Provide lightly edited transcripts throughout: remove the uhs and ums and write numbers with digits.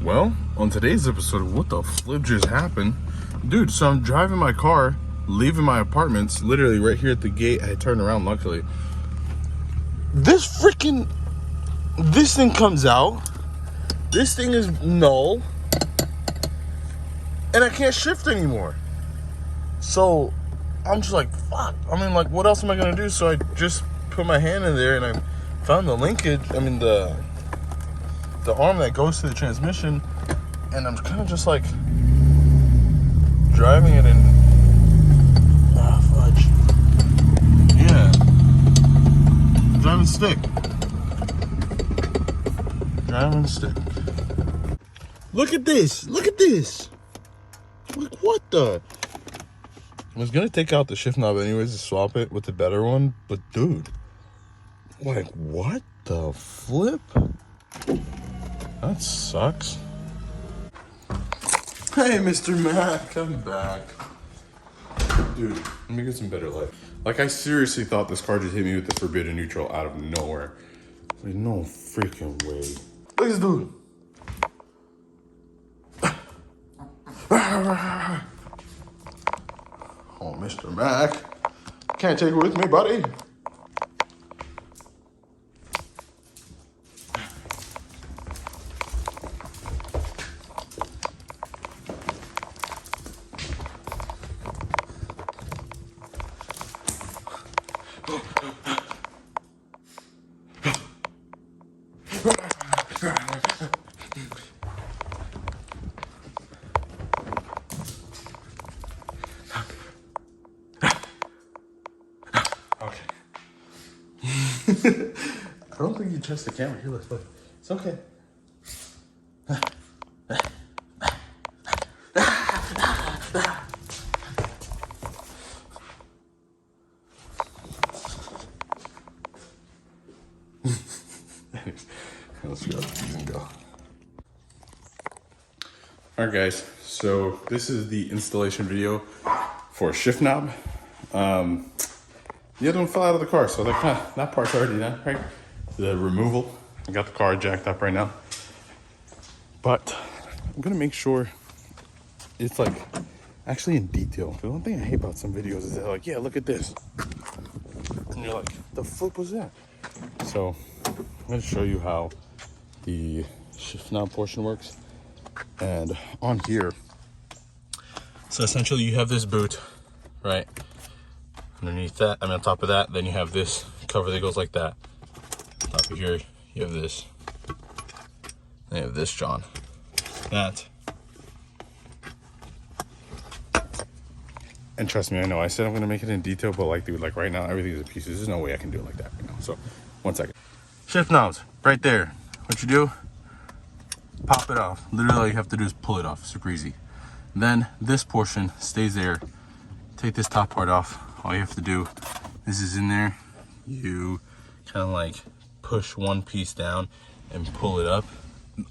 Well, on today's episode of What the Flip Just Happened, dude, so I'm driving my car, leaving my apartments, literally right here at the gate. I turned around, luckily. This thing comes out. This thing is null. And I can't shift anymore. So, I'm just like, fuck. I mean, like, what else am I going to do? So I just put my hand in there and I found the linkage, the arm that goes to the transmission, and I'm kind of just like driving it in. Fudge. Yeah. Driving stick. Driving stick. Look at this. Look at this. Like, what the? I was gonna take out the shift knob anyways to swap it with the better one, but dude, like, what the flip? That sucks. Hey, Mr. Mac, I'm back. Dude, let me get some better light. Like, I seriously thought this car just hit me with the forbidden neutral out of nowhere. Like, no freaking way. Look at this dude. Oh, Mr. Mac. Can't take it with me, buddy. Okay. I don't think you touched the camera. Here, let's look. It's okay. Let's go. You can go. All right, guys. So this is the installation video for a shift knob. The other one fell out of the car, so that part's already done, right? The removal. I got the car jacked up right now, but I'm gonna make sure it's like actually in detail. The one thing I hate about some videos is they're like, yeah, look at this, and you're like, the flip was that? So I'm gonna show you how the shift knob portion works. And on here, so essentially you have this boot, right? Underneath that, on top of that, then you have this cover that goes like that. On top of here, you have this. Then you have this, John. That. And trust me, I know I said I'm gonna make it in detail, but like, dude, like right now, everything is in pieces. There's no way I can do it like that right now. So, 1 second. Shift knobs, right there. What you do? Pop it off. Literally, all you have to do is pull it off. Super easy. Then this portion stays there. Take this top part off. All you have to do, this is in there. You kind of like push one piece down and pull it up.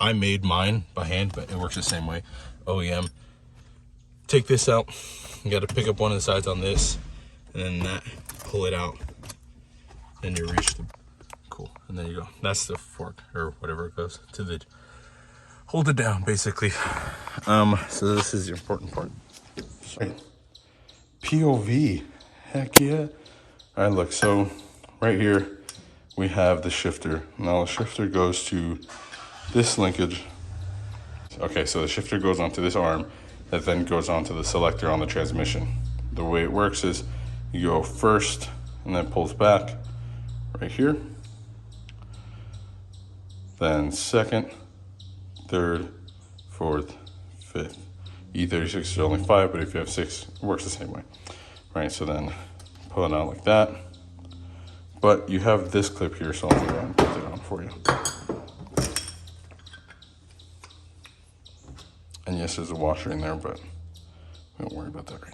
I made mine by hand, but it works the same way. OEM. Take this out. You got to pick up one of the sides on this, and then that. Pull it out. Then you reach the. Cool. And there you go. That's the fork or whatever it goes to the. Hold it down, basically. So this is the important part. Sorry. POV. Heck yeah. All right, look, so right here we have the shifter. Now the shifter goes to this linkage. Okay, so the shifter goes onto this arm that then goes onto the selector on the transmission. The way it works is you go first and then pulls back right here. Then second, third, fourth, fifth. E36 is only 5, but if you have 6, it works the same way. Right, so then pull it out like that. But you have this clip here, so I'll go ahead and put it on for you. And yes, there's a washer in there, but we don't worry about that right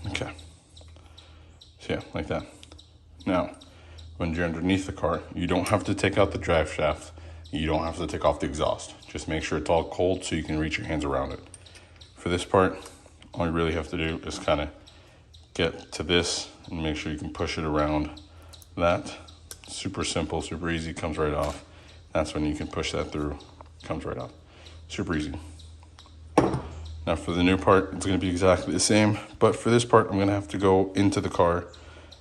now. Okay. So yeah, like that. Now, when you're underneath the car, you don't have to take out the drive shaft. You don't have to take off the exhaust. Just make sure it's all cold so you can reach your hands around it. For this part, all you really have to do is kind of get to this and make sure you can push it around that. Super simple, super easy, comes right off. That's when you can push that through Comes right off. Super easy. Now for the new part, it's going to be exactly the same, but for this part, I'm going to have to go into the car,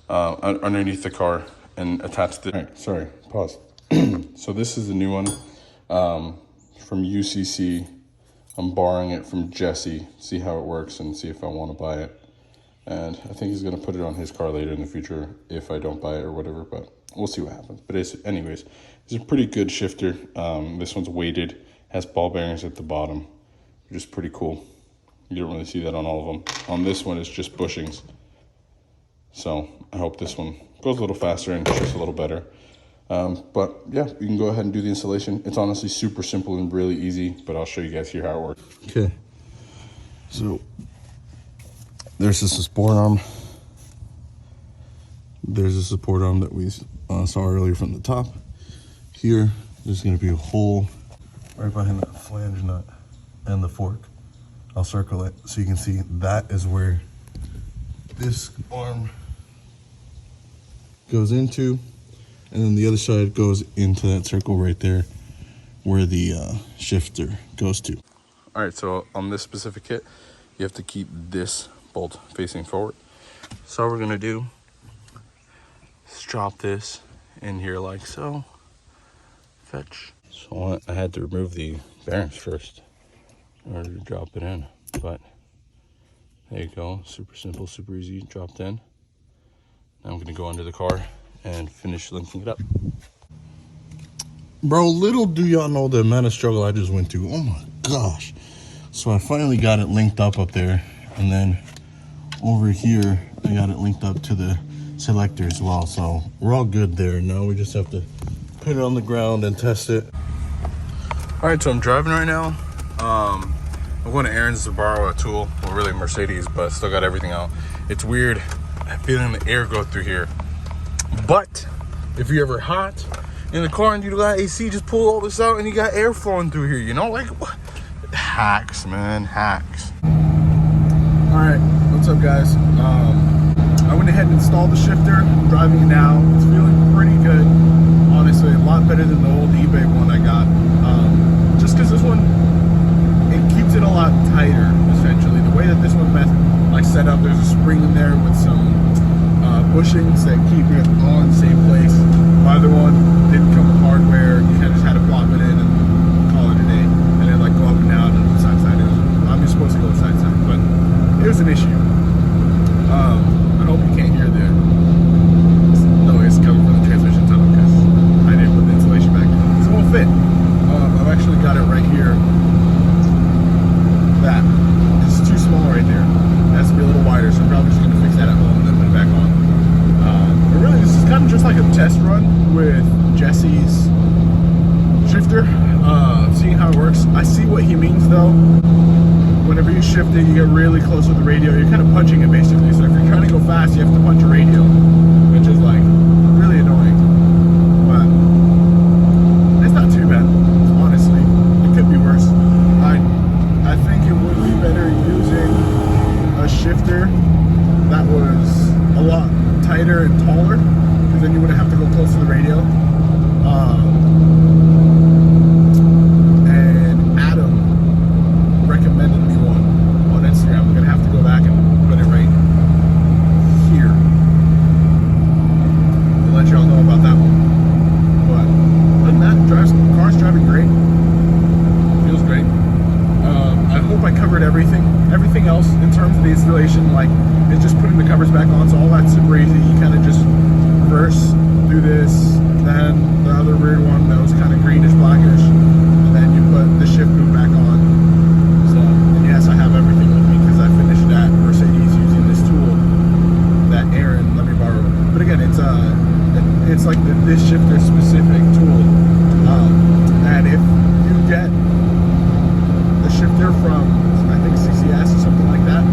underneath the car, and attach the... All right, sorry, pause. So this is the new one from UCC. I'm borrowing it from Jesse, see how it works and see if I want to buy it. And I think he's going to put it on his car later in the future if I don't buy it or whatever, but we'll see what happens. But anyways, it's a pretty good shifter. This one's weighted, has ball bearings at the bottom, which is pretty cool. You don't really see that on all of them. On this one, it's just bushings. So I hope this one goes a little faster and shifts a little better. But yeah, you can go ahead and do the installation. It's honestly super simple and really easy, but I'll show you guys here how it works. Okay, so there's the support arm. There's a support arm that we saw earlier from the top. Here, there's gonna be a hole right behind that flange nut and the fork. I'll circle it so you can see that is where this arm goes into, and then the other side goes into that circle right there where the shifter goes to. All right, so on this specific kit, you have to keep this bolt facing forward. So what we're gonna do is drop this in here like so. Fetch. So I had to remove the bearings first in order to drop it in, but there you go. Super simple, super easy, dropped in. Now I'm gonna go under the car and finish linking it up. Bro, little do y'all know the amount of struggle I just went through. Oh my gosh. So I finally got it linked up there, and then over here I got it linked up to the selector as well. So we're all good there. Now we just have to put it on the ground and test it. All right, so I'm driving right now. I'm going to Aaron's to borrow a tool, well really Mercedes, but still got everything out. It's weird feeling the air go through here. But if you're ever hot in the car and you got AC, just pull all this out and you got air flowing through here, you know? Like, what? Hacks, man, hacks. All right, what's up guys? I went ahead and installed the shifter. I'm driving it now. It's feeling pretty good. Honestly, a lot better than the old eBay one I got. Just because this one, it keeps it a lot tighter, essentially. The way that this one's set up, there's a spring in there with some bushings that keep it on the same place. My other one didn't come with hardware. You just had to plop it in and call it a day. And then like go up and down and side to side. I'm just supposed to go side to side, but it was an issue. I hope you can't hear the noise coming from the transmission tunnel because I didn't put the insulation back. So it won't fit. I've actually got it right here. That. It's too small right there. It has to be a little wider, so I'm probably just going to fix that at home and then put it back on. But really, this is kind of just like a test run with Jesse's shifter, seeing how it works. I see what he means though. Whenever you shift it, you get really close with the radio. You're kind of punching it basically. So if you're trying to go fast, you have to punch a radio, which is like really annoying. But it's not too bad, honestly. It could be worse. I think it would be better using a shifter that was a lot tighter and taller, because then you wouldn't have to go close to the radio. And Adam recommended me one on Instagram. I'm gonna have to go back and put it right here to let y'all know about that one. But other than that, car's driving great. Feels great. I hope I covered everything. Everything else in terms of the installation, like, is just putting the covers back on. So all that's super easy. You kind of just reverse, do this, then the other weird one that was kind of greenish, blackish, and then you put the shift boot back on. So, and yes, I have everything with me because I finished that Mercedes using this tool that Aaron let me borrow. But again, it's like this shifter specific tool. And if you get the shifter from, I think, CCS or something like that,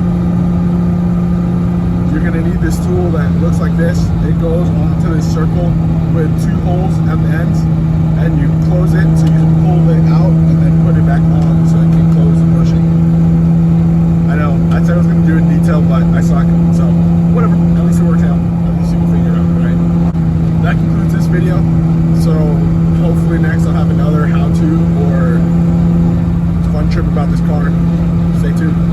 you're gonna need this tool that looks like this. It goes onto this circle with two holes at the ends, and you close it so you can pull it out and then put it back on so it can close the bushing. I know, I said I was gonna do it in detail, but I suck, so whatever, at least it works out. At least you can figure it out, right? That concludes this video. So hopefully next I'll have another how-to or trip about this car. Stay tuned.